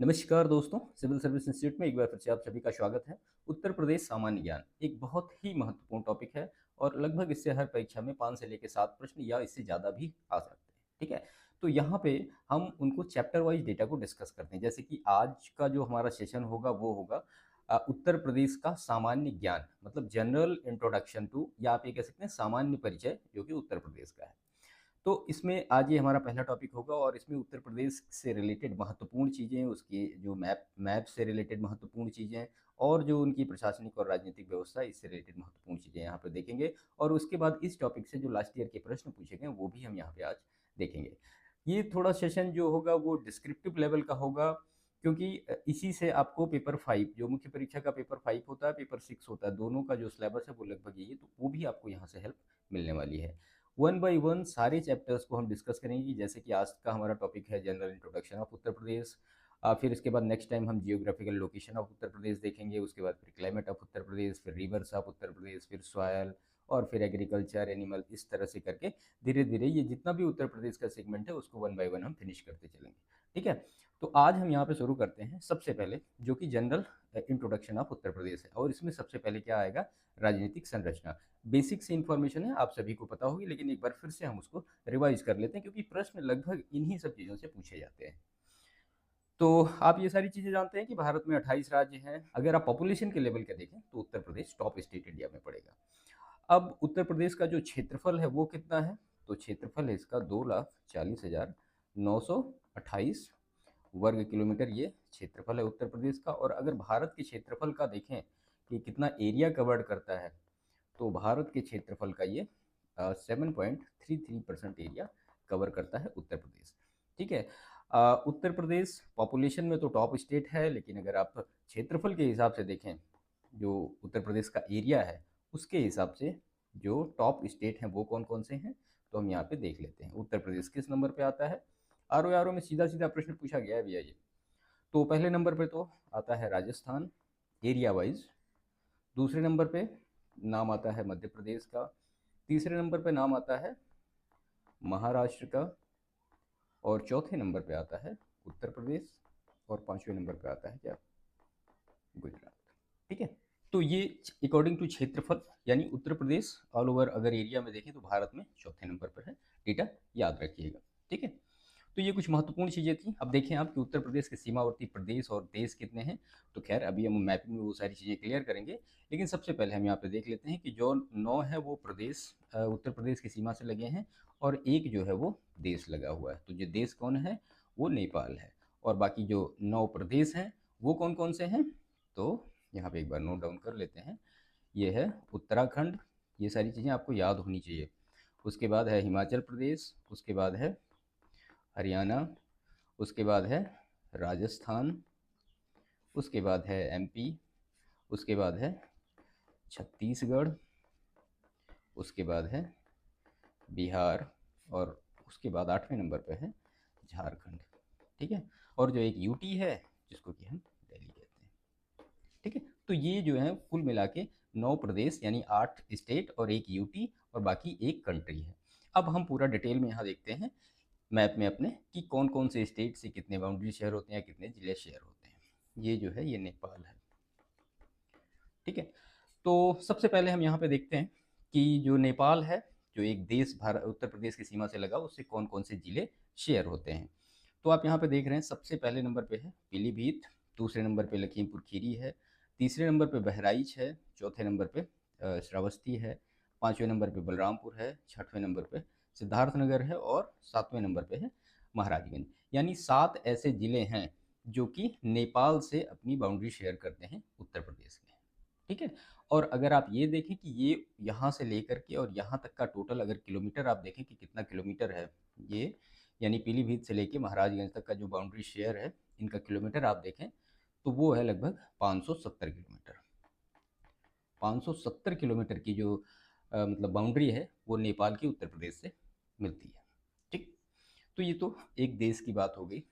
नमस्कार दोस्तों, civil service institute में एक बार फिर से आप सभी का स्वागत है। उत्तर प्रदेश सामान्य ज्ञान एक बहुत ही महत्वपूर्ण टॉपिक है और लगभग इससे हर परीक्षा में 5 से लेकर 7 प्रश्न या इससे ज़्यादा भी आ सकते हैं। ठीक है, तो यहाँ पे हम उनको चैप्टर वाइज डेटा को डिस्कस करते हैं। जैसे कि आज का जो हमारा सेशन होगा वो होगा उत्तर प्रदेश का सामान्य ज्ञान, मतलब जनरल इंट्रोडक्शन टू, या आप ये कह सकते हैं सामान्य परिचय, जो कि उत्तर प्रदेश का है। तो इसमें आज ये हमारा पहला टॉपिक होगा और इसमें उत्तर प्रदेश से रिलेटेड महत्वपूर्ण चीज़ें, उसकी जो मैप से रिलेटेड महत्वपूर्ण चीज़ें और जो उनकी प्रशासनिक और राजनीतिक व्यवस्था है, इससे रिलेटेड महत्वपूर्ण चीज़ें यहाँ पर देखेंगे। और उसके बाद इस टॉपिक से जो लास्ट ईयर के प्रश्न पूछे गए वो भी हम यहाँ पे आज देखेंगे। ये थोड़ा सेशन जो होगा वो डिस्क्रिप्टिव लेवल का होगा, क्योंकि इसी से आपको पेपर 5, जो मुख्य परीक्षा का पेपर 5 होता है, पेपर 6 होता है, दोनों का जो सिलेबस है वो लगभग यही है, तो वो भी आपको यहाँ से हेल्प मिलने वाली है। वन बाय वन सारे चैप्टर्स को हम डिस्कस करेंगे। जैसे कि आज का हमारा टॉपिक है general introduction of Uttar Pradesh. फिर इसके बाद नेक्स्ट टाइम हम geographical location of Uttar Pradesh देखेंगे। उसके बाद फिर क्लाइमेट ऑफ उत्तर प्रदेश, फिर रिवर्स ऑफ उत्तर प्रदेश, फिर सॉयल, और फिर एग्रीकल्चर, एनिमल, इस तरह से करके धीरे धीरे ये जितना भी उत्तर प्रदेश का सेगमेंट है उसको वन बाय वन हम फिनिश करते चलेंगे। ठीक है, तो आज हम यहाँ पे शुरू करते हैं सबसे पहले, जो कि general introduction of Uttar Pradesh है। और इसमें सबसे पहले क्या आएगा? राजनीतिक संरचना। बेसिक सी इन्फॉर्मेशन है, आप सभी को पता होगी, लेकिन एक बार फिर से हम उसको रिवाइज कर लेते हैं, क्योंकि प्रश्न लगभग इन्हीं सब चीज़ों से पूछे जाते हैं। तो आप ये सारी चीज़ें जानते हैं कि भारत में 28 राज्य हैं। अगर आप पॉपुलेशन के लेवल का देखें तो Uttar Pradesh top state India में पड़ेगा। अब उत्तर प्रदेश का जो क्षेत्रफल है वो कितना है? तो क्षेत्रफल है इसका 2,40,928 वर्ग किलोमीटर, ये क्षेत्रफल है उत्तर प्रदेश का। और अगर भारत के क्षेत्रफल का देखें कि कितना एरिया कवर्ड करता है, तो भारत के क्षेत्रफल का ये 7.33% एरिया कवर करता है उत्तर प्रदेश। ठीक है, उत्तर प्रदेश पॉपुलेशन में तो टॉप स्टेट है, लेकिन अगर आप क्षेत्रफल के हिसाब से देखें, जो उत्तर प्रदेश का एरिया है उसके हिसाब से जो टॉप स्टेट हैं वो कौन कौन से हैं, तो हम यहाँ पे देख लेते हैं उत्तर प्रदेश किस नंबर पे आता है। आर में सीधा सीधा प्रश्न पूछा गया है भैया ये। तो पहले नंबर पे तो आता है राजस्थान एरिया वाइज। दूसरे नंबर पे नाम आता है मध्य प्रदेश का। तीसरे नंबर पे नाम आता है महाराष्ट्र का। और चौथे नंबर पे आता है उत्तर प्रदेश। और पांचवें नंबर पे आता है क्या? गुजरात। ठीक है, तो ये अकॉर्डिंग टू क्षेत्रफल, यानी उत्तर प्रदेश ऑल ओवर अगर एरिया में देखें तो भारत में चौथे नंबर पर है। डेटा याद रखिएगा। ठीक है, तो ये कुछ महत्वपूर्ण चीज़ें थी। अब देखें आप कि उत्तर प्रदेश के सीमावर्ती प्रदेश और देश कितने हैं। तो खैर अभी हम मैपिंग में वो सारी चीज़ें क्लियर करेंगे, लेकिन सबसे पहले हम यहाँ पे देख लेते हैं कि जो 9 है वो प्रदेश उत्तर प्रदेश की सीमा से लगे हैं, और एक जो है वो देश लगा हुआ है। तो जो देश कौन है? वो नेपाल है। और बाकी जो 9 प्रदेश हैं वो कौन कौन से हैं? तो यहाँ पे एक बार नोट डाउन कर लेते हैं। ये है उत्तराखंड, ये सारी चीज़ें आपको याद होनी चाहिए। उसके बाद है हिमाचल प्रदेश, उसके बाद है हरियाणा, उसके बाद है राजस्थान, उसके बाद है एमपी, उसके बाद है छत्तीसगढ़, उसके बाद है बिहार, और उसके बाद 8वें नंबर पे है झारखंड। ठीक है, और जो एक यूटी है जिसको कि हम दिल्ली कहते हैं। ठीक है, तो ये जो है कुल मिला के 9 प्रदेश, यानी 8 स्टेट और एक यूटी, और बाकी एक कंट्री है। अब हम पूरा डिटेल में यहाँ देखते हैं मैप में अपने कि कौन कौन से स्टेट से कितने बाउंड्री शेयर होते हैं, कितने जिले शेयर होते हैं। ये जो है ये नेपाल है। ठीक है, तो सबसे पहले हम यहाँ पे देखते हैं कि जो नेपाल है, जो एक देश भारत उत्तर प्रदेश की सीमा से लगा, उससे कौन कौन से जिले शेयर होते हैं। तो आप यहाँ पे देख रहे हैं सबसे पहले नंबर पे है पीलीभीत, दूसरे नंबर पे लखीमपुर खीरी है, तीसरे नंबर पे बहराइच है, चौथे नंबर पे श्रावस्ती है, पाँचवें नंबर पे बलरामपुर है, छठवें नंबर पे सिद्धार्थनगर है, और सातवें नंबर पे है महाराजगंज। यानी 7 ऐसे ज़िले हैं जो कि नेपाल से अपनी बाउंड्री शेयर करते हैं उत्तर प्रदेश में। ठीक है, और अगर आप ये देखें कि ये यहाँ से लेकर के और यहाँ तक का टोटल अगर किलोमीटर आप देखें कि कितना किलोमीटर है ये, यानी पीलीभीत से लेके महाराजगंज तक का जो बाउंड्री शेयर है, इनका किलोमीटर आप देखें तो वो है लगभग 570 किलोमीटर। 570 किलोमीटर की जो मतलब बाउंड्री है वो नेपाल की उत्तर प्रदेश से मिलती है। ठीक, तो ये तो एक देश की बात हो गई।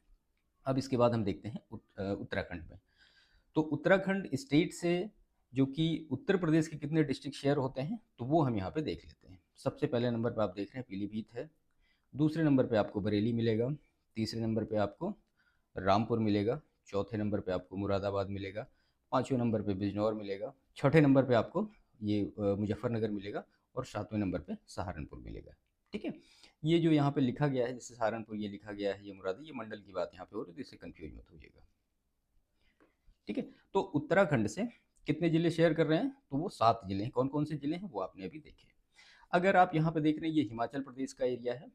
अब इसके बाद हम देखते हैं उत्तराखंड में। तो उत्तराखंड स्टेट से जो कि उत्तर प्रदेश के कितने डिस्ट्रिक्ट शेयर होते हैं, तो वो हम यहाँ पे देख लेते हैं। सबसे पहले नंबर पे आप देख रहे हैं पीलीभीत है, दूसरे नंबर पे आपको बरेली मिलेगा, तीसरे नंबर पे आपको रामपुर मिलेगा, चौथे नंबर पे आपको मुरादाबाद मिलेगा, पाँचवें नंबर पे बिजनौर मिलेगा, छठे नंबर पे आपको ये मुजफ्फरनगर मिलेगा और सातवें नंबर पे सहारनपुर मिलेगा। ठीक है, ये जो यहाँ पे लिखा गया है, जैसे सहारनपुर ये लिखा गया है, ये मुरादी, ये मंडल की बात यहाँ पे हो रही है, तो इससे कंफ्यूज मत होइएगा। ठीक है, तो उत्तराखंड से कितने जिले शेयर कर रहे हैं, तो वो 7 जिले हैं। कौन कौन से जिले हैं वो आपने अभी देखे। अगर आप यहाँ पे देख रहे हैं, ये हिमाचल प्रदेश का एरिया है,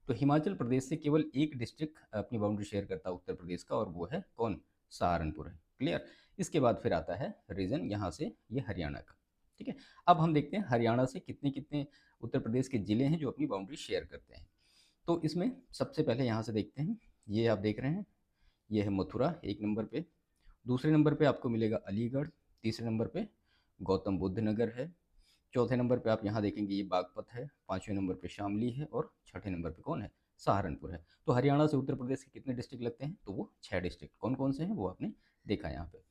तो हिमाचल प्रदेश से केवल एक डिस्ट्रिक्ट अपनी बाउंड्री शेयर करता है उत्तर प्रदेश का, और वो है कौन, सहारनपुर है। क्लियर। इसके बाद फिर आता है रीजन यहाँ से ये हरियाणा का। ठीक है, अब हम देखते हैं हरियाणा से कितने कितने उत्तर प्रदेश के जिले हैं जो अपनी बाउंड्री शेयर करते हैं। तो इसमें सबसे पहले यहाँ से देखते हैं, ये आप देख रहे हैं, ये है मथुरा एक नंबर पे, दूसरे नंबर पे आपको मिलेगा अलीगढ़, तीसरे नंबर पे गौतम बुद्ध नगर है, चौथे नंबर पे आप यहाँ देखेंगे ये बागपत है, पाँचवें नंबर पे शामली है, और छठे नंबर पे कौन है, सहारनपुर है। तो हरियाणा से उत्तर प्रदेश के कितने डिस्ट्रिक्ट लगते हैं, तो वो 6 डिस्ट्रिक्ट। कौन कौन से हैं वो आपने देखा यहाँ पे।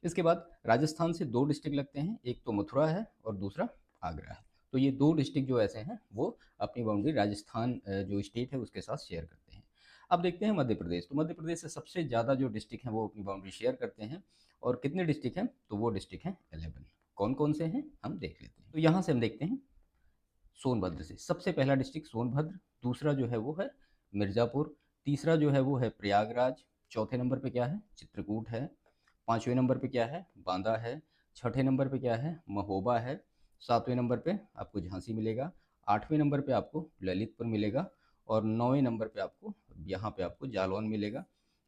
इसके बाद राजस्थान से 2 डिस्ट्रिक्ट लगते हैं, एक तो मथुरा है और दूसरा आगरा है। तो ये 2 डिस्ट्रिक्ट जो ऐसे हैं वो अपनी बाउंड्री राजस्थान जो स्टेट है उसके साथ शेयर करते हैं। अब देखते हैं मध्य प्रदेश। तो मध्य प्रदेश से सबसे ज़्यादा जो डिस्ट्रिक्ट हैं वो अपनी बाउंड्री शेयर करते हैं, और कितने डिस्ट्रिक्ट हैं, तो वो डिस्ट्रिक्ट हैं 11। कौन कौन से हैं हम देख लेते हैं। तो यहाँ से हम देखते हैं सोनभद्र से सबसे पहला डिस्ट्रिक्ट सोनभद्र, दूसरा जो है वो है मिर्ज़ापुर, तीसरा जो है वो है प्रयागराज, चौथे नंबर पे क्या है, चित्रकूट है, पाँचवें नंबर पे क्या है, बांदा है, छठे नंबर पे क्या है, महोबा है, सातवें नंबर पे आपको झांसी मिलेगा, आठवें नंबर पे आपको ललितपुर मिलेगा, और नौवें नंबर पे आपको यहाँ पे आपको जालौन मिलेगा,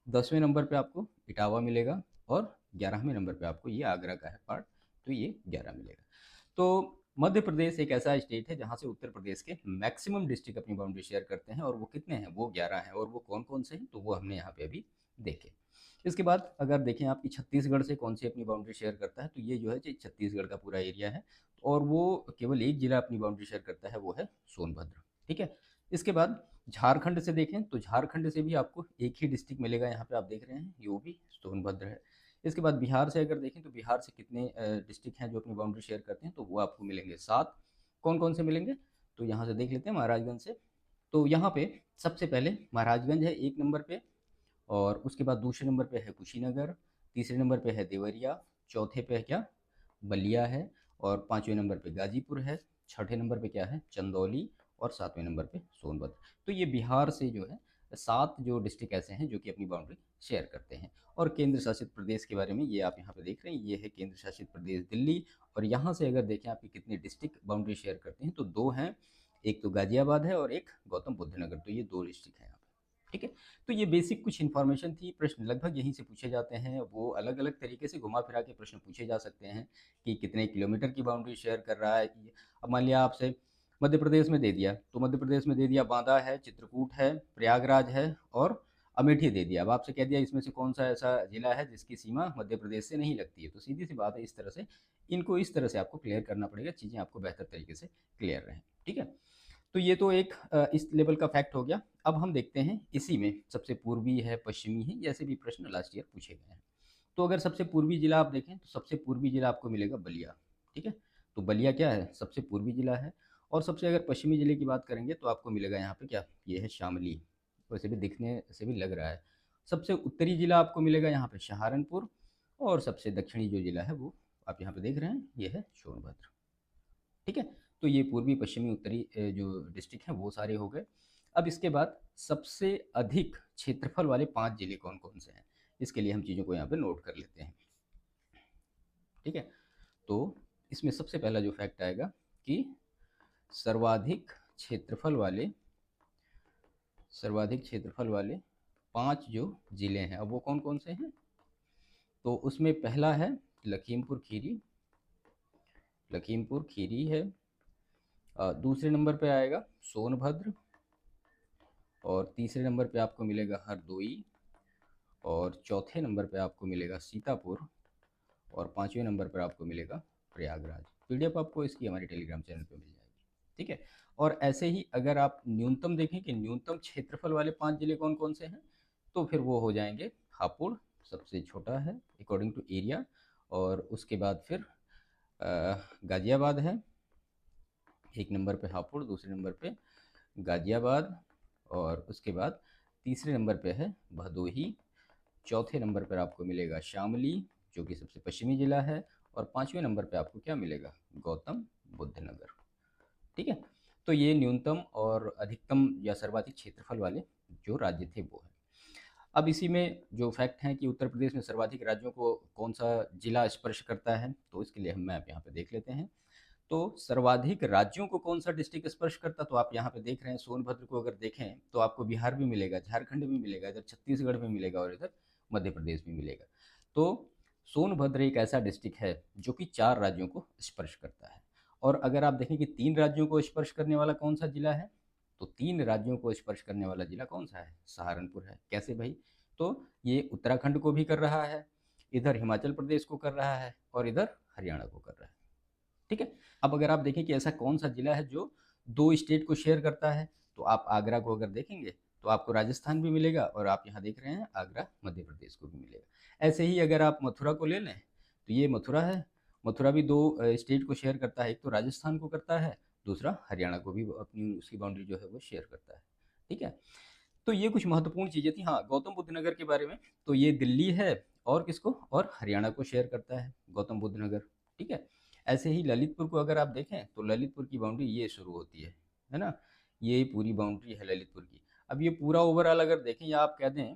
10वें नंबर पे आपको इटावा मिलेगा, और 11वें नंबर पे आपको ये आगरा का है पार्ट, तो ये 11 मिलेगा। तो मध्य प्रदेश एक ऐसा स्टेट है जहाँ से उत्तर प्रदेश के मैक्सिमम डिस्ट्रिक्ट अपनी बाउंड्री शेयर करते हैं, और वो कितने हैं, वो 11 हैं, और वो कौन कौन से हैं तो वो हमने यहाँ पे अभी देखे। इसके बाद अगर देखें आपकी छत्तीसगढ़ से कौन सी अपनी बाउंड्री शेयर करता है, तो ये जो है छत्तीसगढ़ का पूरा एरिया है, और वो केवल एक जिला अपनी बाउंड्री शेयर करता है, वो है सोनभद्र। ठीक है, इसके बाद झारखंड से देखें तो झारखंड से भी आपको एक ही डिस्ट्रिक्ट मिलेगा, यहाँ पे आप देख रहे हैं, ये वो भी सोनभद्र है। इसके बाद बिहार से अगर देखें तो बिहार से कितने डिस्ट्रिक्ट हैं जो अपनी बाउंड्री शेयर करते हैं, तो वो आपको मिलेंगे 7। कौन कौन से मिलेंगे, तो यहाँ से देख लेते हैं महाराजगंज से। तो यहाँ पे सबसे पहले महाराजगंज है एक नंबर पे, और उसके बाद दूसरे नंबर पे है कुशीनगर, तीसरे नंबर पे है देवरिया, चौथे पे है क्या, बलिया है, और पाँचवें नंबर पे गाजीपुर है, छठे नंबर पे क्या है, चंदौली, और सातवें नंबर पे सोनभद्र। तो ये बिहार से जो है 7 जो डिस्ट्रिक्ट ऐसे हैं जो कि अपनी बाउंड्री शेयर करते हैं। और केंद्र शासित प्रदेश के बारे में ये आप यहाँ पे देख रहे हैं, ये है केंद्र शासित प्रदेश दिल्ली, और यहाँ से अगर देखें आपकी कितने डिस्ट्रिक्ट बाउंड्री शेयर करते हैं, तो 2 हैं, एक तो गाजियाबाद है और एक गौतम बुद्ध नगर, तो ये 2 डिस्ट्रिक्ट हैं यहाँ पे। ठीक है, तो ये बेसिक कुछ इन्फॉर्मेशन थी। प्रश्न लगभग यहीं से पूछे जाते हैं, वो अलग अलग तरीके से घुमा फिरा के प्रश्न पूछे जा सकते हैं कि कितने किलोमीटर की बाउंड्री शेयर कर रहा है। अब मान लिया आपसे मध्य प्रदेश में दे दिया, तो मध्य प्रदेश में दे दिया बांदा है, चित्रकूट है, प्रयागराज है, और अमेठी दे दिया। अब आपसे कह दिया इसमें से कौन सा ऐसा जिला है जिसकी सीमा मध्य प्रदेश से नहीं लगती है, तो सीधी सी बात है, इस तरह से इनको इस तरह से आपको क्लियर करना पड़ेगा, चीज़ें आपको बेहतर तरीके से क्लियर रहें। ठीक है, तो ये तो एक इस लेवल का फैक्ट हो गया। अब हम देखते हैं इसी में सबसे पूर्वी है, पश्चिमी है, जैसे भी प्रश्न लास्ट ईयर पूछे गए हैं। तो अगर सबसे पूर्वी जिला आप देखें तो सबसे पूर्वी जिला आपको मिलेगा बलिया। ठीक है, तो बलिया क्या है, सबसे पूर्वी जिला है। और सबसे अगर पश्चिमी जिले की बात करेंगे तो आपको मिलेगा यहाँ पे क्या, ये है शामली, वैसे भी दिखने से भी लग रहा है। सबसे उत्तरी जिला आपको मिलेगा यहाँ पे सहारनपुर, और सबसे दक्षिणी जो जिला है वो आप यहाँ पे देख रहे हैं, ये है सोनभद्र। ठीक है, तो ये पूर्वी पश्चिमी उत्तरी जो डिस्ट्रिक्ट हैं वो सारे हो गए। अब इसके बाद सबसे अधिक क्षेत्रफल वाले 5 जिले कौन कौन से हैं, इसके लिए हम चीज़ों को यहाँ पे नोट कर लेते हैं। ठीक है, तो इसमें सबसे पहला जो फैक्ट आएगा कि सर्वाधिक क्षेत्रफल वाले 5 जो जिले हैं, अब वो कौन कौन से हैं, तो उसमें पहला है लखीमपुर खीरी है, दूसरे नंबर पे आएगा सोनभद्र, और तीसरे नंबर पे आपको मिलेगा हरदोई, और चौथे नंबर पे आपको मिलेगा सीतापुर, और पाँचवें नंबर पर आपको मिलेगा प्रयागराज। पीडीएफ आपको इसकी हमारे टेलीग्राम चैनल पे मिल जाएगी। ठीक है, और ऐसे ही अगर आप न्यूनतम देखें कि न्यूनतम क्षेत्रफल वाले 5 जिले कौन कौन से हैं, तो फिर वो हो जाएंगे हापुड़ सबसे छोटा है अकॉर्डिंग टू एरिया, और उसके बाद फिर गाजियाबाद है एक नंबर पे हापुड़, दूसरे नंबर पे गाजियाबाद, और उसके बाद तीसरे नंबर पे है भदोही, चौथे नंबर पर आपको मिलेगा शामली, जो कि सबसे पश्चिमी जिला है, और पाँचवें नंबर पे आपको क्या मिलेगा, गौतम बुद्ध नगर। ठीक है, तो ये न्यूनतम और अधिकतम या सर्वाधिक क्षेत्रफल वाले जो राज्य थे वो है। अब इसी में जो फैक्ट हैं कि उत्तर प्रदेश में सर्वाधिक राज्यों को कौन सा जिला स्पर्श करता है, तो इसके लिए हम मैप यहाँ पे देख लेते हैं। तो सर्वाधिक राज्यों को कौन सा डिस्ट्रिक्ट स्पर्श करता, तो आप यहाँ पे देख रहे हैं सोनभद्र को अगर देखें तो आपको बिहार भी मिलेगा, झारखंड भी मिलेगा, इधर छत्तीसगढ़ भी मिलेगा और इधर मध्य प्रदेश भी मिलेगा। तो सोनभद्र एक ऐसा डिस्ट्रिक्ट है जो कि 4 राज्यों को स्पर्श करता है। और अगर आप देखें कि 3 राज्यों को स्पर्श करने वाला कौन सा जिला है, तो 3 राज्यों को स्पर्श करने वाला जिला कौन सा है, सहारनपुर है। कैसे भाई, तो ये उत्तराखंड को भी कर रहा है, इधर हिमाचल प्रदेश को कर रहा है और इधर हरियाणा को कर रहा है। ठीक है, अब अगर आप देखें कि ऐसा कौन सा जिला है जो 2 स्टेट को शेयर करता है, तो आप आगरा को अगर देखेंगे तो आपको राजस्थान भी मिलेगा और आप यहाँ देख रहे हैं आगरा मध्य प्रदेश को भी मिलेगा। ऐसे ही अगर आप मथुरा को ले लें तो ये मथुरा है, मथुरा भी 2 स्टेट को शेयर करता है, एक तो राजस्थान को करता है, दूसरा हरियाणा को भी अपनी उसकी बाउंड्री जो है वो शेयर करता है। ठीक है, तो ये कुछ महत्वपूर्ण चीज़ें थी। हाँ, गौतम बुद्ध नगर के बारे में, तो ये दिल्ली है और किसको, और हरियाणा को शेयर करता है गौतम बुद्ध नगर। ठीक है, ऐसे ही ललितपुर को अगर आप देखें तो ललितपुर की बाउंड्री ये शुरू होती है ना, ये पूरी बाउंड्री है ललितपुर की। अब ये पूरा ओवरऑल अगर देखें या आप कह दें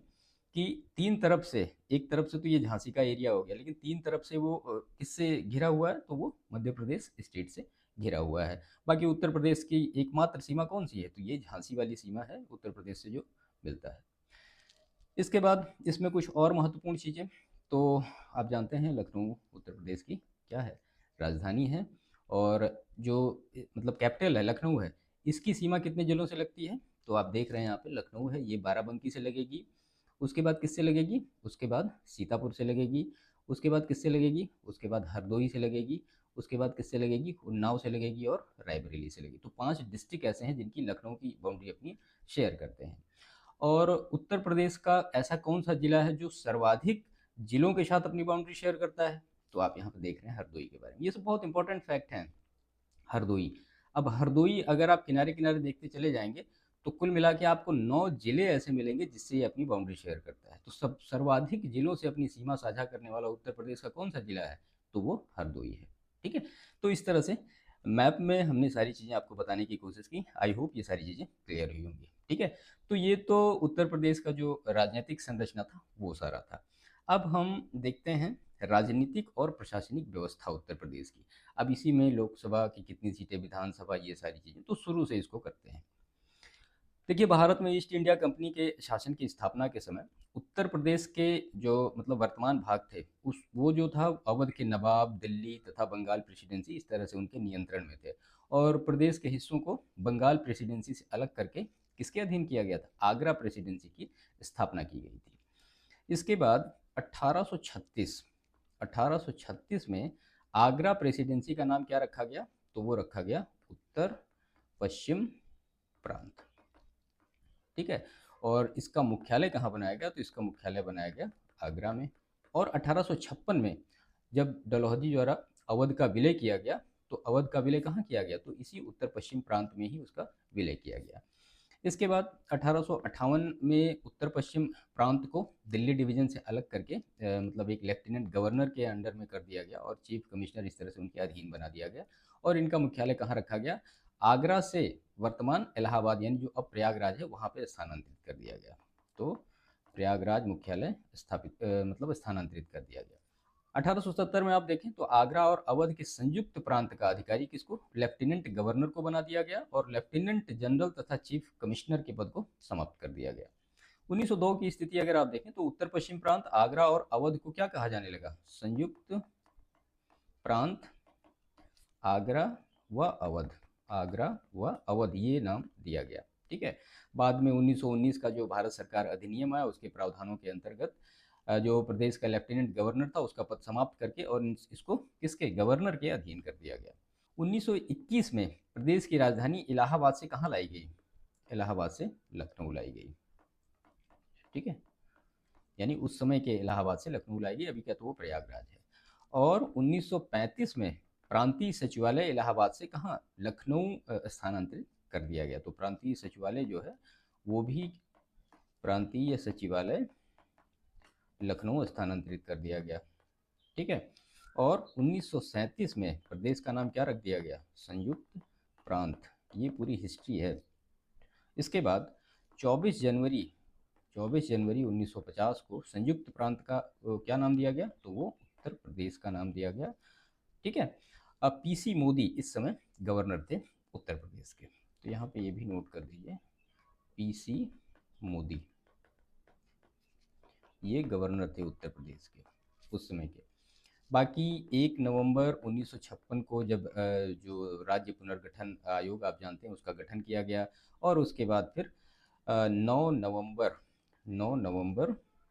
कि 3 तरफ से, एक तरफ से तो ये झांसी का एरिया हो गया, लेकिन 3 तरफ से वो किससे घिरा हुआ है, तो वो मध्य प्रदेश स्टेट से घिरा हुआ है। बाकी उत्तर प्रदेश की एकमात्र सीमा कौन सी है, तो ये झांसी वाली सीमा है उत्तर प्रदेश से जो मिलता है। इसके बाद इसमें कुछ और महत्वपूर्ण चीज़ें, तो आप जानते हैं लखनऊ उत्तर प्रदेश की क्या है, राजधानी है, और जो मतलब कैपिटल है लखनऊ है, इसकी सीमा कितने जिलों से लगती है, तो आप देख रहे हैं यहाँ पे लखनऊ है, ये बाराबंकी से लगेगी, उसके बाद किससे लगेगी, उसके बाद सीतापुर से लगेगी, उसके बाद किससे लगेगी, उसके बाद हरदोई से लगेगी, उसके बाद किससे लगेगी, उन्नाव से लगेगी और रायबरेली से लगेगी। तो 5 डिस्ट्रिक्ट ऐसे हैं जिनकी लखनऊ की बाउंड्री अपनी शेयर करते हैं। और उत्तर प्रदेश का ऐसा कौन सा जिला है जो सर्वाधिक जिलों के साथ अपनी बाउंड्री शेयर करता है, तो आप यहाँ पे देख रहे हैं हरदोई के बारे में। ये सब बहुत इंपॉर्टेंट फैक्ट हैं। हरदोई, अब हरदोई अगर आप किनारे किनारे देखते चले जाएंगे तो कुल मिला के आपको 9 जिले ऐसे मिलेंगे जिससे ये अपनी बाउंड्री शेयर करता है। तो सब सर्वाधिक जिलों से अपनी सीमा साझा करने वाला उत्तर प्रदेश का कौन सा जिला है, तो वो हरदोई है। ठीक है, तो इस तरह से मैप में हमने सारी चीज़ें आपको बताने की कोशिश की। आई होप ये सारी चीज़ें क्लियर हुई होंगी। ठीक है, तो ये तो उत्तर प्रदेश का जो राजनीतिक संरचना था वो सारा था। अब हम देखते हैं राजनीतिक और प्रशासनिक व्यवस्था उत्तर प्रदेश की। अब इसी में लोकसभा की कितनी सीटें, विधानसभा, ये सारी चीज़ें, तो शुरू से इसको करते हैं। देखिए, भारत में ईस्ट इंडिया कंपनी के शासन की स्थापना के समय उत्तर प्रदेश के जो मतलब वर्तमान भाग थे, उस वो जो था अवध के नवाब, दिल्ली तथा बंगाल प्रेसिडेंसी, इस तरह से उनके नियंत्रण में थे। और प्रदेश के हिस्सों को बंगाल प्रेसिडेंसी से अलग करके किसके अधीन किया गया था, आगरा प्रेसिडेंसी की स्थापना की गई थी। इसके बाद 1836 1836 में आगरा प्रेसिडेंसी का नाम क्या रखा गया, तो वो रखा गया उत्तर पश्चिम प्रांत। ठीक है, और इसका मुख्यालय कहाँ बनाया गया, तो इसका मुख्यालय बनाया गया आगरा में। और 1856 में जब डलहौजी द्वारा अवध का विलय किया गया, तो अवध का विलय कहाँ किया गया, तो इसी उत्तर पश्चिम प्रांत में ही उसका विलय किया गया। इसके बाद 1858 में उत्तर पश्चिम प्रांत को दिल्ली डिवीजन से अलग करके मतलब एक लेफ्टिनेंट गवर्नर के अंडर में कर दिया गया और चीफ कमिश्नर इस तरह से उनके अधीन बना दिया गया। और इनका मुख्यालय कहाँ रखा गया, आगरा से वर्तमान इलाहाबाद यानी जो अब प्रयागराज है वहाँ पे स्थानांतरित कर दिया गया। तो प्रयागराज मुख्यालय स्थापित मतलब स्थानांतरित कर दिया गया। 1870 में आप देखें तो आगरा और अवध के संयुक्त प्रांत का अधिकारी किसको, लेफ्टिनेंट गवर्नर को बना दिया गया और लेफ्टिनेंट जनरल तथा चीफ कमिश्नर के पद को समाप्त कर दिया गया। 1902 की स्थिति अगर आप देखें तो उत्तर पश्चिम प्रांत आगरा और अवध को क्या कहा जाने लगा, संयुक्त प्रांत आगरा व अवध, आगरा व अवध ये नाम दिया गया। ठीक है, बाद में 1919 का जो भारत सरकार अधिनियम आया उसके प्रावधानों के अंतर्गत जो प्रदेश का लेफ्टिनेंट गवर्नर था उसका पद समाप्त करके और इसको किसके, गवर्नर के अधीन कर दिया गया। 1921 में प्रदेश की राजधानी इलाहाबाद से कहाँ लाई गई, इलाहाबाद से लखनऊ लाई गई। ठीक है, यानी उस समय के इलाहाबाद से लखनऊ लाई गई, अभी क्या तो वो प्रयागराज है। और 1935 में प्रांतीय सचिवालय इलाहाबाद से कहाँ, लखनऊ स्थानांतरित कर दिया गया। तो प्रांतीय सचिवालय जो है वो भी प्रांतीय सचिवालय लखनऊ स्थानांतरित कर दिया गया। ठीक है। और 1937 में प्रदेश का नाम क्या रख दिया गया? संयुक्त प्रांत। ये पूरी हिस्ट्री है। इसके बाद 24 जनवरी 1950 को संयुक्त प्रांत का क्या नाम दिया गया? तो वो उत्तर प्रदेश का नाम दिया गया। ठीक है। अब पीसी मोदी इस समय गवर्नर थे उत्तर प्रदेश के, तो यहाँ पे ये भी नोट कर दीजिए, पीसी मोदी ये गवर्नर थे उत्तर प्रदेश के उस समय के। बाकी 1 नवंबर 1956 को जब जो राज्य पुनर्गठन आयोग आप जानते हैं उसका गठन किया गया, और उसके बाद फिर 9 नवंबर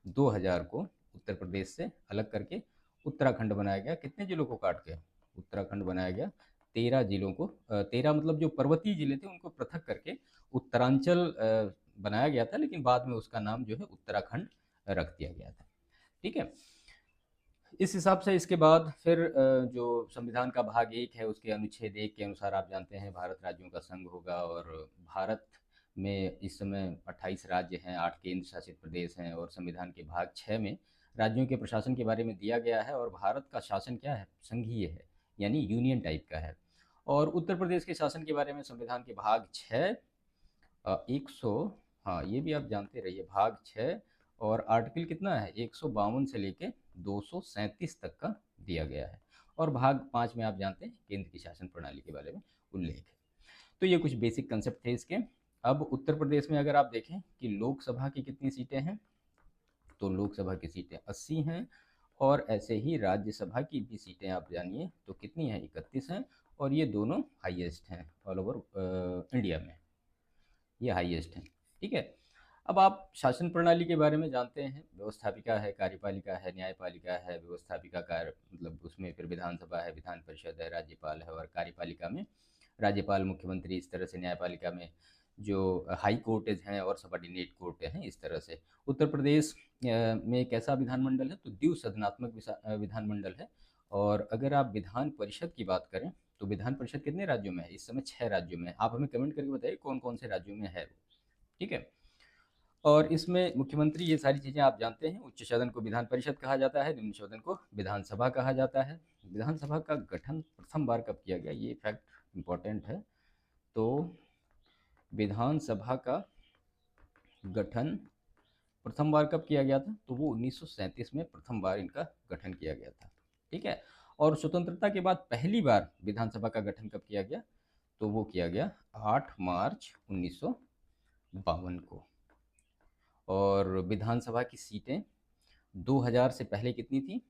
2000 को उत्तर प्रदेश से अलग करके उत्तराखंड बनाया गया। कितने जिलों को काट के उत्तराखंड बनाया गया? 13 जिलों को, 13 मतलब जो पर्वतीय जिले थे उनको पृथक करके उत्तरांचल बनाया गया था, लेकिन बाद में उसका नाम जो है उत्तराखंड रख दिया गया था। ठीक है। इस हिसाब से इसके बाद फिर जो संविधान का भाग 1 है उसके अनुच्छेद 1 के अनुसार आप जानते हैं भारत राज्यों का संघ होगा, और भारत में इस समय 28 राज्य हैं, 8 केंद्र शासित प्रदेश हैं, और संविधान के भाग 6 में राज्यों के प्रशासन के बारे में दिया गया है। और भारत का शासन क्या है? संघीय है, यानी यूनियन टाइप का है। और उत्तर प्रदेश के शासन के बारे में संविधान के भाग 6 100, हाँ ये भी आप जानते रहिए, भाग 6 और आर्टिकल कितना है? 152 से लेके 237 तक का दिया गया है। और भाग 5 में आप जानते हैं केंद्र की शासन प्रणाली के बारे में उल्लेख है। तो ये कुछ बेसिक कंसेप्ट थे इसके। अब उत्तर प्रदेश में अगर आप देखें कि लोकसभा की कितनी सीटें हैं, तो लोकसभा की सीटें 80 हैं, और ऐसे ही राज्यसभा की भी सीटें आप जानिए तो कितनी हैं? 31 हैं, और ये दोनों हाईएस्ट हैं ऑल ओवर इंडिया में, ये हाईएस्ट हैं। ठीक है। अब आप शासन प्रणाली के बारे में जानते हैं, व्यवस्थापिका है, कार्यपालिका है, न्यायपालिका है। व्यवस्थापिका कार्य मतलब उसमें फिर विधानसभा है, विधान परिषद है, राज्यपाल है, और कार्यपालिका में राज्यपाल, मुख्यमंत्री, इस तरह से। न्यायपालिका में जो हाई कोर्टेज हैं और सबऑर्डिनेट कोर्ट हैं, इस तरह से। उत्तर प्रदेश में कैसा विधानमंडल है? तो द्विसदनात्मक विधानमंडल है। और अगर आप विधान परिषद की बात करें तो विधान परिषद कितने राज्यों में है? इस समय 6 राज्यों में है। आप हमें कमेंट करके बताइए कौन कौन से राज्यों में है वो। ठीक है। और इसमें मुख्यमंत्री, ये सारी चीज़ें आप जानते हैं। उच्च सदन को विधान परिषद कहा जाता है, निम्न सदन को विधानसभा कहा जाता है। विधानसभा का गठन प्रथम बार कब किया गया? ये फैक्ट इम्पॉर्टेंट है। तो विधानसभा का गठन प्रथम बार कब किया गया था? तो वो 1937 में प्रथम बार इनका गठन किया गया था। ठीक है। और स्वतंत्रता के बाद पहली बार विधानसभा का गठन कब किया गया? तो वो किया गया 8 मार्च 1952 को। और विधानसभा की सीटें 2000 से पहले कितनी थी?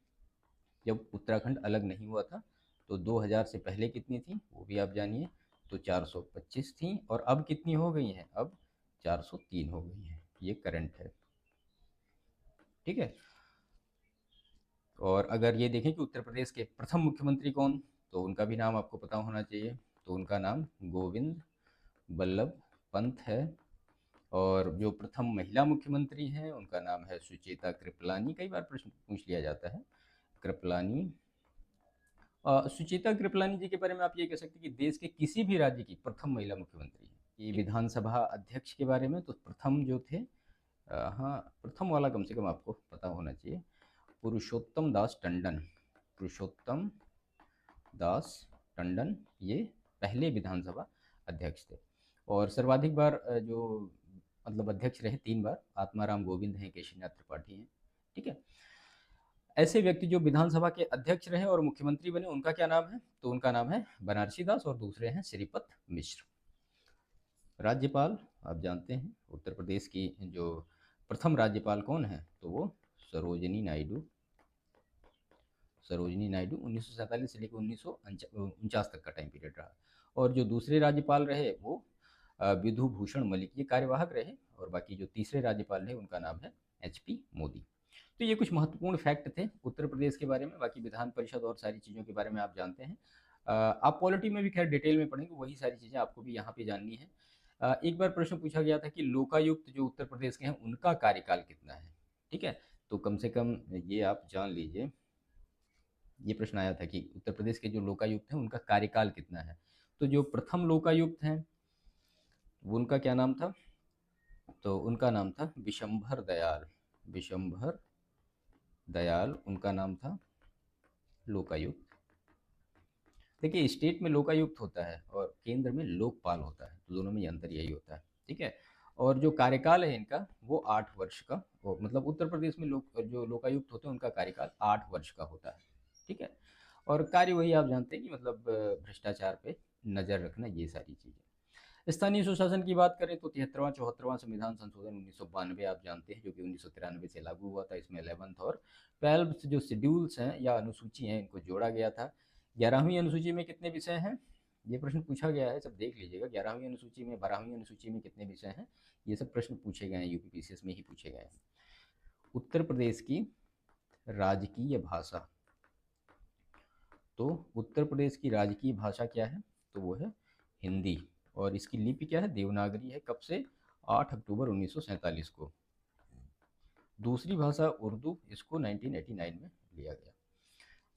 जब उत्तराखंड अलग नहीं हुआ था, तो 2000 से पहले कितनी थी वो भी आप जानिए। तो 425 थी, और अब कितनी हो गई हैं? अब 403 हो गई हैं। ये करंट है। ठीक है। और अगर ये देखें कि उत्तर प्रदेश के प्रथम मुख्यमंत्री कौन, तो उनका भी नाम आपको पता होना चाहिए। तो उनका नाम गोविंद बल्लभ पंत है। और जो प्रथम महिला मुख्यमंत्री हैं उनका नाम है सुचेता कृपलानी। कई बार प्रश्न पूछ लिया जाता है, कृपलानी। सुचेता कृपलानी जी के बारे में आप ये कह सकते हैं कि देश के किसी भी राज्य की प्रथम महिला मुख्यमंत्री है। ये विधानसभा अध्यक्ष के बारे में तो प्रथम जो थे, हाँ प्रथम वाला कम से कम आपको पता होना चाहिए, पुरुषोत्तम दास टंडन। पुरुषोत्तम दास टंडन ये पहले विधानसभा अध्यक्ष थे। और सर्वाधिक बार जो मतलब अध्यक्ष रहे 3 बार, आत्माराम गोविंद हैं, केशरीनाथ त्रिपाठी हैं। ठीक है। ऐसे व्यक्ति जो विधानसभा के अध्यक्ष रहे और मुख्यमंत्री बने उनका क्या नाम है? तो उनका नाम है बनारसी दास, और दूसरे हैं श्रीपत मिश्र। राज्यपाल आप जानते हैं उत्तर प्रदेश की जो प्रथम राज्यपाल कौन है? तो वो सरोजिनी नायडू। सरोजिनी नायडू 1947 से लेकर 1949 तक का टाइम पीरियड रहा। और जो दूसरे राज्यपाल रहे वो विधु भूषण मलिक, ये कार्यवाहक रहे। और बाकी जो तीसरे राज्यपाल रहे उनका नाम है HP मोदी। तो ये कुछ महत्वपूर्ण फैक्ट थे उत्तर प्रदेश के बारे में। बाकी विधान परिषद और सारी चीज़ों के बारे में आप जानते हैं। आप पॉलिटी में भी खैर डिटेल में पढ़ेंगे, वही सारी चीज़ें आपको भी यहाँ पे जाननी है। एक बार प्रश्न पूछा गया था कि लोकायुक्त जो उत्तर प्रदेश के हैं उनका कार्यकाल कितना है? ठीक है। तो कम से कम ये आप जान लीजिए, ये प्रश्न आया था कि उत्तर प्रदेश के जो लोकायुक्त हैं उनका कार्यकाल कितना है। तो जो प्रथम लोकायुक्त हैं वो उनका क्या नाम था? तो उनका नाम था विशंभर दयाल। विशंभर दयाल, उनका नाम था लोकायुक्त। देखिए स्टेट में लोकायुक्त होता है और केंद्र में लोकपाल होता है, तो दोनों में ये अंतर यही होता है। ठीक है। और जो कार्यकाल है इनका वो 8 वर्ष का, वो मतलब उत्तर प्रदेश में लोक जो लोकायुक्त होते हैं उनका कार्यकाल 8 वर्ष का होता है। ठीक है। और कार्य वही आप जानते हैं कि मतलब भ्रष्टाचार पे नज़र रखना, ये सारी चीज़ें। स्थानीय सुशासन की बात करें तो 73वां 74वां संविधान संशोधन 1992 आप जानते हैं, जो कि 1993 से लागू हुआ था। इसमें 11th और 12th जो शेड्यूल्स हैं या अनुसूची हैं इनको जोड़ा गया था। 11वीं अनुसूची में कितने विषय हैं, ये प्रश्न पूछा गया है, सब देख लीजिएगा। 11वीं अनुसूची में, 12वीं अनुसूची में कितने विषय हैं, ये सब प्रश्न पूछे गए हैं, यूपीपीसीएस में ही पूछे गए हैं। उत्तर प्रदेश की राजकीय भाषा, तो उत्तर प्रदेश की राजकीय भाषा क्या है, तो वो है हिंदी। और इसकी लिपि क्या है, देवनागरी है। कब से, 8 अक्टूबर 1947 को। दूसरी भाषा उर्दू, इसको 1989 में लिया गया।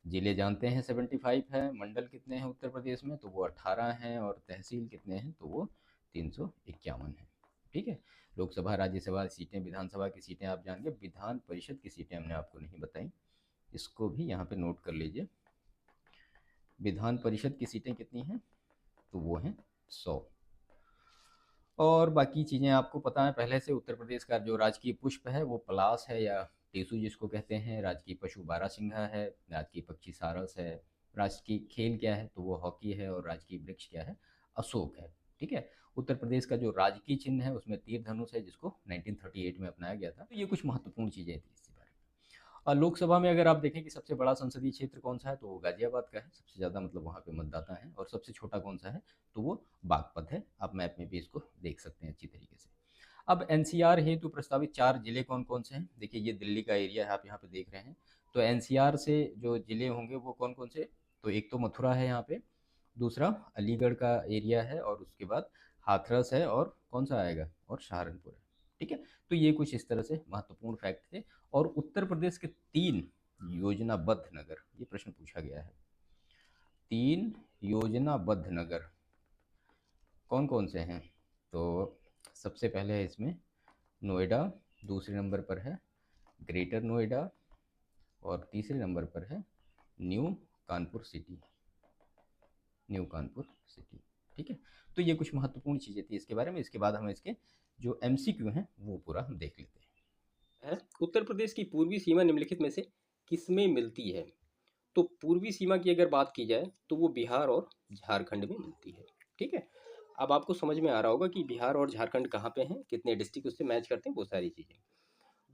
जिले जानते हैं 75 है। मंडल कितने हैं उत्तर प्रदेश में, तो वो 18 हैं। और तहसील कितने हैं, तो वो 351 है। ठीक है। लोकसभा राज्यसभा सीटें, विधानसभा की सीटें आप जान गए। विधान परिषद की सीटें हमने आपको नहीं बताई, इसको भी यहाँ पे नोट कर लीजिए। विधान परिषद की सीटें कितनी हैं, तो वो हैं 100। और बाकी चीज़ें आपको पता है पहले से। उत्तर प्रदेश का जो राजकीय पुष्प है वो पलाश है या टेसू जिसको कहते हैं। राजकीय पशु बारहसिंघा है। राजकीय पक्षी सारस है। राष्ट्रीय खेल क्या है, तो वो हॉकी है। और राजकीय वृक्ष क्या है, अशोक है। ठीक है। उत्तर प्रदेश का जो राजकीय चिन्ह है उसमें तीर धनुष है, जिसको 1938 में अपनाया गया था। तो ये कुछ महत्वपूर्ण चीज़ें थी इसके बारे में। और लोकसभा में अगर आप देखें कि सबसे बड़ा संसदीय क्षेत्र कौन सा है, तो वो गाजियाबाद का है। सबसे ज़्यादा मतलब वहाँ पे मतदाता हैं। और सबसे छोटा कौन सा है, तो वो बागपत है। आप मैप में भी इसको देख सकते हैं अच्छी तरीके से। अब एनसीआर हेतु प्रस्तावित 4 जिले कौन कौन से हैं, देखिए ये दिल्ली का एरिया है, आप यहाँ पे देख रहे हैं। तो एनसीआर से जो जिले होंगे वो कौन कौन से, तो एक तो मथुरा है यहाँ पे, दूसरा अलीगढ़ का एरिया है, और उसके बाद हाथरस है, और कौन सा आएगा, और सहारनपुर है। ठीक है। तो ये कुछ इस तरह से महत्वपूर्ण फैक्ट थे। और उत्तर प्रदेश के 3 योजनाबद्ध नगर, ये प्रश्न पूछा गया है। 3 योजनाबद्ध नगर कौन कौन से हैं, तो सबसे पहले है इसमें नोएडा, दूसरे नंबर पर है ग्रेटर नोएडा, और तीसरे नंबर पर है new Kanpur city. New Kanpur city. ठीक है। तो ये कुछ महत्वपूर्ण चीज़ें थी इसके बारे में। इसके बाद हम इसके जो एमसीक्यू हैं वो पूरा हम देख लेते हैं। उत्तर प्रदेश की पूर्वी सीमा निम्नलिखित में से किसमें मिलती है? तो पूर्वी सीमा की अगर बात की जाए तो वो बिहार और झारखंड में मिलती है। ठीक है। अब आपको समझ में आ रहा होगा कि बिहार और झारखंड कहाँ पे हैं, कितने डिस्ट्रिक्ट उससे मैच करते हैं, वो सारी चीज़ें।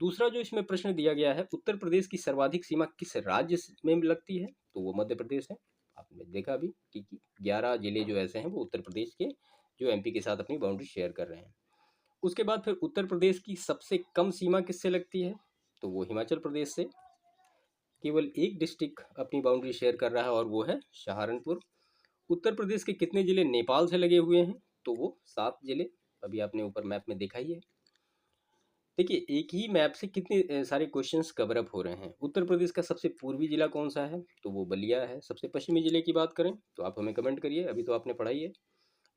दूसरा जो इसमें प्रश्न दिया गया है, उत्तर प्रदेश की सर्वाधिक सीमा किस राज्य में लगती है, तो वो मध्य प्रदेश है। आपने देखा अभी कि 11 जिले जो ऐसे हैं वो उत्तर प्रदेश के, जो एमपी के साथ अपनी बाउंड्री शेयर कर रहे हैं। उसके बाद फिर उत्तर प्रदेश की सबसे कम सीमा किससे लगती है, तो वो हिमाचल प्रदेश से। केवल एक डिस्ट्रिक्ट अपनी बाउंड्री शेयर कर रहा है और वो है सहारनपुर। उत्तर प्रदेश के कितने जिले नेपाल से लगे हुए हैं, तो वो 7 जिले। अभी आपने ऊपर मैप में देखा ही है। देखिए एक ही मैप से कितने सारे क्वेश्चंस कवर अप हो रहे हैं। उत्तर प्रदेश का सबसे पूर्वी जिला कौन सा है, तो वो बलिया है। सबसे पश्चिमी जिले की बात करें तो आप हमें कमेंट करिए, अभी तो आपने पढ़ाई है।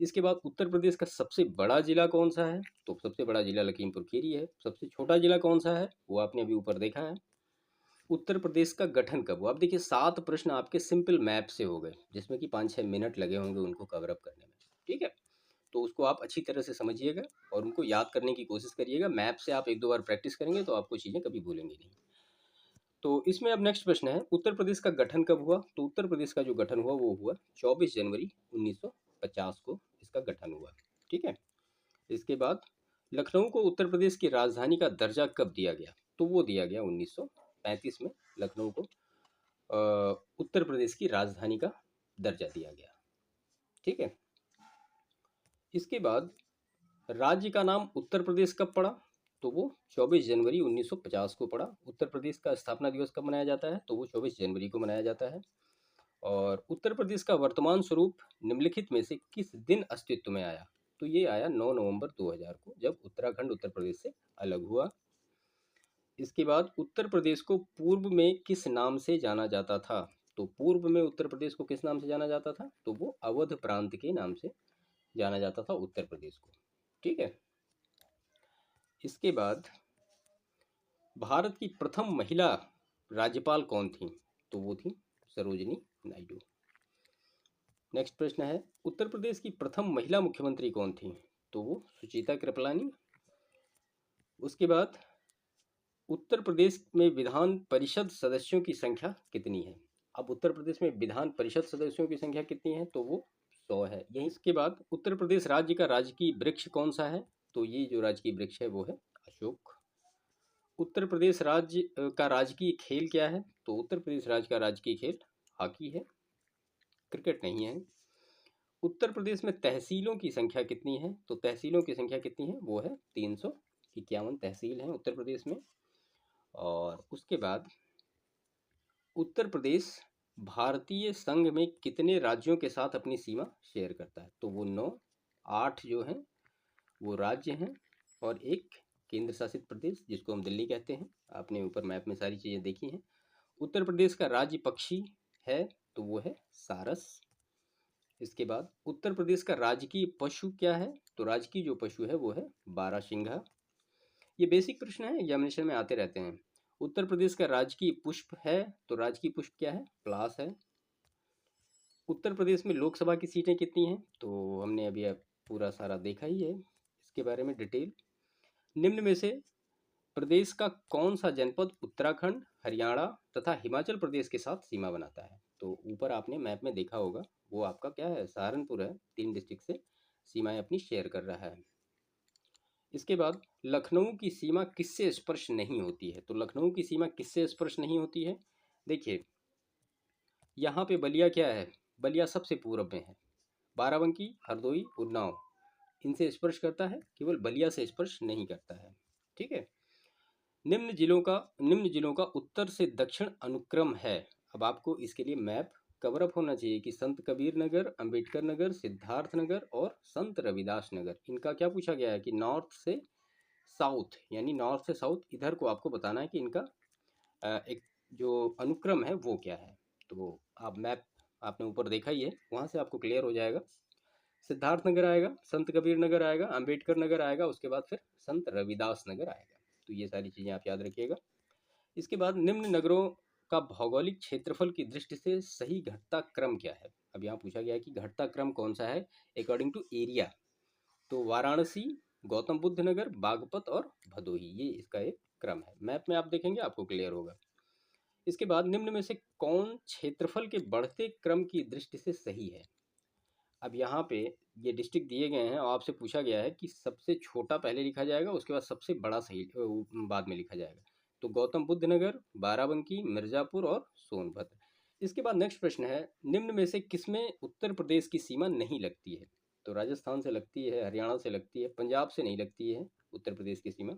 इसके बाद उत्तर प्रदेश का सबसे बड़ा जिला कौन सा है, तो सबसे बड़ा जिला लखीमपुर खीरी है। सबसे छोटा जिला कौन सा है, वो आपने अभी ऊपर देखा है। उत्तर प्रदेश का गठन कब हुआ। अब देखिए 7 प्रश्न आपके सिंपल मैप से हो गए, जिसमें कि 5-6 मिनट लगे होंगे उनको कवर अप करने में। ठीक है। तो उसको आप अच्छी तरह से समझिएगा और उनको याद करने की कोशिश करिएगा। मैप से आप 1-2 बार प्रैक्टिस करेंगे तो आपको चीज़ें कभी भूलेंगे नहीं। तो इसमें अब नेक्स्ट प्रश्न है, उत्तर प्रदेश का गठन कब हुआ। तो उत्तर प्रदेश का जो गठन हुआ वो हुआ 24 जनवरी 1950 को इसका गठन हुआ। ठीक है। इसके बाद लखनऊ को उत्तर प्रदेश की राजधानी का दर्जा कब दिया गया, तो वो दिया गया 1935 में। लखनऊ को उत्तर प्रदेश की राजधानी का दर्जा दिया गया। ठीक है। इसके बाद राज्य का नाम उत्तर प्रदेश कब पड़ा, तो वो 24 जनवरी 1950 को पड़ा। उत्तर प्रदेश का स्थापना दिवस कब मनाया जाता है, तो वो 24 जनवरी को मनाया जाता है। और उत्तर प्रदेश का वर्तमान स्वरूप निम्नलिखित में से किस दिन अस्तित्व में आया, तो ये आया 9 नवंबर 2000 को, जब उत्तराखंड उत्तर प्रदेश से अलग हुआ। इसके बाद उत्तर प्रदेश को पूर्व में किस नाम से जाना जाता था, तो पूर्व में उत्तर प्रदेश को किस नाम से जाना जाता था, तो वो अवध प्रांत के नाम से जाना जाता था उत्तर प्रदेश को। ठीक है। इसके बाद भारत की प्रथम महिला राज्यपाल कौन थी? तो वो थी सरोजिनी नायडू। नेक्स्ट प्रश्न है, उत्तर प्रदेश की प्रथम महिला मुख्यमंत्री कौन थी? तो वो सुचिता कृपलानी। उसके बाद उत्तर प्रदेश में विधान परिषद सदस्यों की संख्या कितनी है? अब उत्तर प्रदेश में विधान परिषद सदस्यों की संख्या कितनी है? तो वो 100 है। यही इसके बाद उत्तर प्रदेश राज्य का राजकीय वृक्ष कौन सा है? तो ये जो राजकीय वृक्ष है वो है अशोक। उत्तर प्रदेश राज्य का राजकीय खेल क्या है? तो उत्तर प्रदेश राज्य का राजकीय खेल हॉकी है, क्रिकेट नहीं है। उत्तर प्रदेश में तहसीलों की संख्या कितनी है? तो तहसीलों की संख्या कितनी है? वो है 351 तहसील हैं उत्तर प्रदेश में। और उसके बाद उत्तर प्रदेश भारतीय संघ में कितने राज्यों के साथ अपनी सीमा शेयर करता है? तो वो 9, 8 जो हैं वो राज्य हैं और एक केंद्र शासित प्रदेश जिसको हम दिल्ली कहते हैं। आपने ऊपर मैप में सारी चीज़ें देखी हैं। उत्तर प्रदेश का राज्य पक्षी है तो वो है सारस। इसके बाद उत्तर प्रदेश का राजकीय पशु क्या है? तो राजकीय जो पशु है वो है बारहसिंघा। ये बेसिक प्रश्न है, एग्जामिनेशन में आते रहते हैं। उत्तर प्रदेश का राजकीय पुष्प है तो राजकीय पुष्प क्या है? पलाश है। उत्तर प्रदेश में लोकसभा की सीटें कितनी हैं? तो हमने अभी अब पूरा सारा देखा ही है इसके बारे में डिटेल। निम्न में से प्रदेश का कौन सा जनपद उत्तराखंड, हरियाणा तथा हिमाचल प्रदेश के साथ सीमा बनाता है? तो ऊपर आपने मैप में देखा होगा, वो आपका क्या है? सहारनपुर है। 3 डिस्ट्रिक्ट से सीमाएं अपनी शेयर कर रहा है। इसके बाद लखनऊ की सीमा किससे स्पर्श नहीं होती है? तो लखनऊ की सीमा किससे स्पर्श नहीं होती है? देखिए, यहाँ पे बलिया क्या है? बलिया सबसे पूरब में है। बाराबंकी, हरदोई, उन्नाव इनसे स्पर्श करता है, केवल बलिया से स्पर्श नहीं करता है। ठीक है। निम्न जिलों का उत्तर से दक्षिण अनुक्रम है। अब आपको इसके लिए मैप कवर अप होना चाहिए कि संत कबीर नगर, अंबेडकर नगर, सिद्धार्थ नगर और संत रविदास नगर, इनका क्या पूछा गया है कि नॉर्थ से साउथ, यानी नॉर्थ से साउथ इधर को आपको बताना है कि इनका एक जो अनुक्रम है वो क्या है। तो आप मैप आपने ऊपर देखा ही है, वहाँ से आपको क्लियर हो जाएगा। सिद्धार्थ नगर आएगा, संत कबीर नगर आएगा, अंबेडकर नगर आएगा, उसके बाद फिर संत रविदास नगर आएगा। तो ये सारी चीज़ें आप याद रखिएगा। इसके बाद निम्न नगरों का भौगोलिक क्षेत्रफल की दृष्टि से सही घटता क्रम क्या है? अब यहाँ पूछा गया है कि घटता क्रम कौन सा है अकॉर्डिंग टू एरिया। तो वाराणसी, गौतम बुद्ध नगर, बागपत और भदोही, ये इसका एक क्रम है। मैप में आप देखेंगे आपको क्लियर होगा। इसके बाद निम्न में से कौन क्षेत्रफल के बढ़ते क्रम की दृष्टि से सही है? अब यहाँ पे ये डिस्ट्रिक्ट दिए गए हैं और आपसे पूछा गया है कि सबसे छोटा पहले लिखा जाएगा, उसके बाद सबसे बड़ा सही बाद में लिखा जाएगा। तो गौतम बुद्ध नगर, बाराबंकी, मिर्ज़ापुर और सोनभद्र। इसके बाद नेक्स्ट प्रश्न है, निम्न में से किसमें उत्तर प्रदेश की सीमा नहीं लगती है? तो राजस्थान से लगती है, हरियाणा से लगती है, पंजाब से नहीं लगती है उत्तर प्रदेश की सीमा।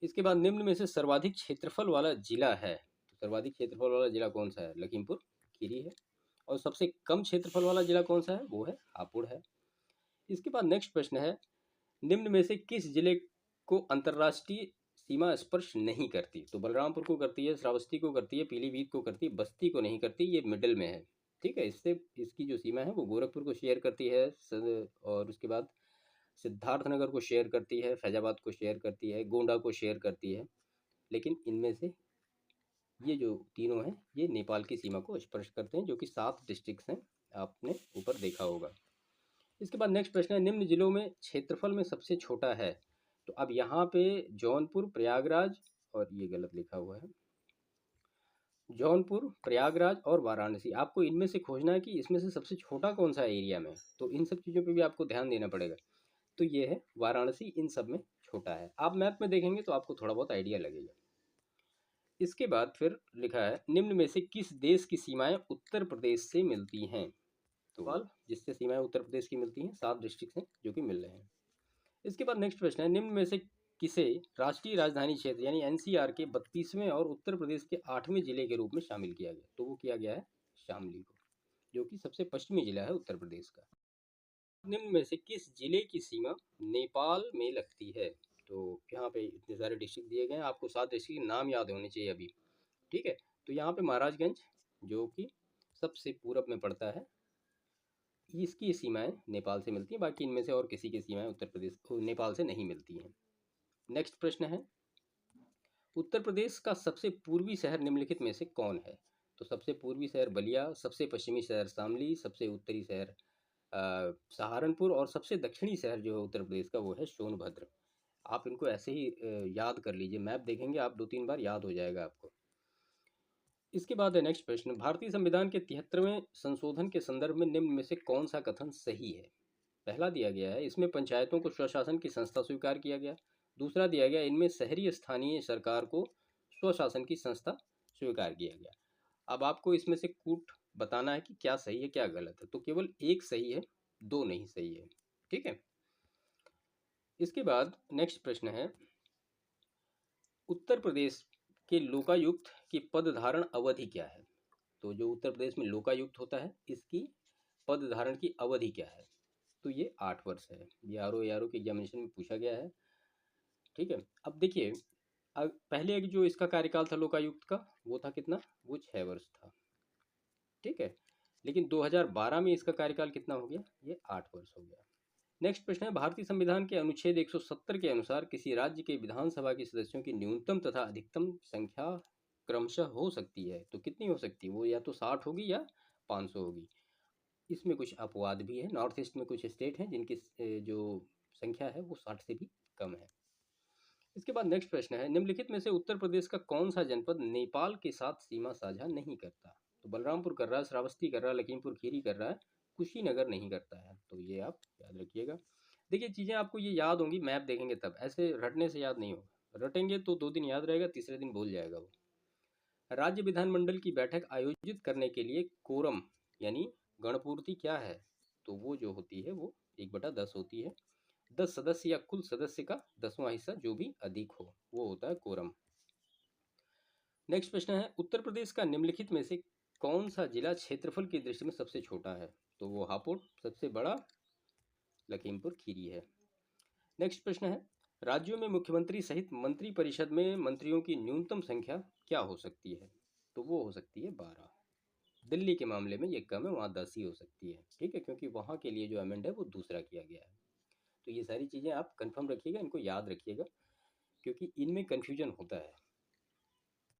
इसके बाद निम्न में से सर्वाधिक क्षेत्रफल वाला जिला है, तो सर्वाधिक क्षेत्रफल वाला जिला कौन सा है? लखीमपुर खीरी है। और सबसे कम क्षेत्रफल वाला जिला कौन सा है? वो है हापुड़ है। इसके बाद नेक्स्ट प्रश्न है, निम्न में से किस जिले को अंतर्राष्ट्रीय सीमा स्पर्श नहीं करती? तो बलरामपुर को करती है, श्रावस्ती को करती है, पीलीभीत को करती है, बस्ती को नहीं करती, ये मिडिल में है। ठीक है, इससे इसकी जो सीमा है वो गोरखपुर को शेयर करती है, और उसके बाद सिद्धार्थनगर को शेयर करती है, फैजाबाद को शेयर करती है, गोंडा को शेयर करती है। लेकिन इनमें से ये जो तीनों हैं ये नेपाल की सीमा को स्पर्श करते हैं, जो कि 7 डिस्ट्रिक्ट्स हैं, आपने ऊपर देखा होगा। इसके बाद नेक्स्ट प्रश्न है, निम्न जिलों में क्षेत्रफल में सबसे छोटा है? तो अब यहाँ पे जौनपुर, प्रयागराज, और ये गलत लिखा हुआ है, जौनपुर, प्रयागराज और वाराणसी, आपको इनमें से खोजना है कि इसमें से सबसे छोटा कौन सा एरिया में। तो इन सब चीज़ों पे भी आपको ध्यान देना पड़ेगा। तो ये है वाराणसी, इन सब में छोटा है। आप मैप में देखेंगे तो आपको थोड़ा बहुत आइडिया लगेगा। इसके बाद फिर लिखा है, निम्न में से किस देश की सीमाएं उत्तर प्रदेश से मिलती हैं? तो नेपाल, जिससे सीमाएं उत्तर प्रदेश की मिलती हैं, 7 डिस्ट्रिक्ट हैं जो कि मिल रहे हैं। इसके बाद नेक्स्ट प्रश्न है, निम्न में से किसे राष्ट्रीय राजधानी क्षेत्र यानी एनसीआर के 32वें और उत्तर प्रदेश के 8वें जिले के रूप में शामिल किया गया? तो वो किया गया है शामली को, जो कि सबसे पश्चिमी जिला है उत्तर प्रदेश का। निम्न में से किस जिले की सीमा नेपाल में लगती है? तो यहाँ पे इतने सारे डिस्ट्रिक्ट दिए गए हैं, आपको 7 डिस्ट्रिक्ट के नाम याद होने चाहिए अभी। ठीक है, तो यहाँ पे महाराजगंज जो कि सबसे पूरब में पड़ता है, इसकी सीमाएं नेपाल से मिलती हैं, बाकी इनमें से और किसी की सीमाएं उत्तर प्रदेश नेपाल से नहीं मिलती हैं। नेक्स्ट प्रश्न है, उत्तर प्रदेश का सबसे पूर्वी शहर निम्नलिखित में से कौन है? तो सबसे पूर्वी शहर बलिया, सबसे पश्चिमी शहर शामली, सबसे उत्तरी शहर सहारनपुर और सबसे दक्षिणी शहर जो है उत्तर प्रदेश का वो है सोनभद्र। आप इनको ऐसे ही याद कर लीजिए, मैप देखेंगे आप 2-3 बार याद हो जाएगा आपको। इसके बाद है नेक्स्ट प्रश्न, भारतीय संविधान के 73वें संशोधन के संदर्भ में निम्न में से कौन सा कथन सही है? पहला दिया गया है इसमें पंचायतों को स्वशासन की संस्था स्वीकार किया गया। दूसरा दिया गया इनमें शहरी स्थानीय सरकार को स्वशासन की संस्था स्वीकार किया गया। अब आपको इसमें से कूट बताना है कि क्या सही है क्या गलत है। तो केवल एक सही है, दो नहीं सही है। ठीक है। इसके बाद नेक्स्ट प्रश्न है, उत्तर प्रदेश के लोकायुक्त की पद धारण अवधि क्या है? तो जो उत्तर प्रदेश में लोकायुक्त होता है इसकी पद धारण की अवधि क्या है? तो ये 8 वर्ष है। ये आर ओ के एग्जामिनेशन में पूछा गया है। ठीक है। अब देखिए, अब पहले एक जो इसका कार्यकाल था लोकायुक्त का वो था कितना, वो 6 वर्ष था। ठीक है। लेकिन 2012 में इसका कार्यकाल कितना हो गया, ये 8 वर्ष हो गया। नेक्स्ट प्रश्न है, भारतीय संविधान के अनुच्छेद 170 के अनुसार किसी राज्य के विधानसभा के सदस्यों की न्यूनतम तथा अधिकतम संख्या क्रमशः हो सकती है। तो कितनी हो सकती है? वो या तो 60 होगी या 500 होगी। इसमें कुछ अपवाद भी है। नॉर्थ ईस्ट में कुछ स्टेट हैं जिनकी जो संख्या है वो 60 से भी कम है। इसके बाद नेक्स्ट प्रश्न है, निम्नलिखित में से उत्तर प्रदेश का कौन सा जनपद नेपाल के साथ सीमा साझा नहीं करता? तो बलरामपुर कर रहा है, श्रावस्ती कर रहा है, लखीमपुर खीरी कर रहा है, कुशीनगर नहीं करता है। तो ये आप याद रखिएगा। देखिए चीज़ें आपको ये याद होंगी, मैप देखेंगे तब, ऐसे रटने से याद नहीं होगा। रटेंगे तो 2 दिन याद रहेगा, तीसरे दिन भूल जाएगा वो। राज्य विधानमंडल की बैठक आयोजित करने के लिए कोरम यानी गणपूर्ति क्या है? तो वो जो होती है वो 1/10 होती है। 10 सदस्य या कुल सदस्य का 10वां हिस्सा जो भी अधिक हो वो होता है कोरम। नेक्स्ट प्रश्न है, उत्तर प्रदेश का निम्नलिखित में से कौन सा जिला क्षेत्रफल की दृष्टि में सबसे छोटा है? तो वो हापुड़, सबसे बड़ा लखीमपुर खीरी है। नेक्स्ट प्रश्न है, राज्यों में मुख्यमंत्री सहित मंत्री परिषद में मंत्रियों की न्यूनतम संख्या क्या हो सकती है? तो वो हो सकती है 12। दिल्ली के मामले में ये कम है, वहाँ 10 ही हो सकती है। ठीक है, क्योंकि वहाँ के लिए जो अमेंड है वो दूसरा किया गया है। तो ये सारी चीज़ें आप कंफर्म रखिएगा, इनको याद रखिएगा क्योंकि इनमें कन्फ्यूजन होता है।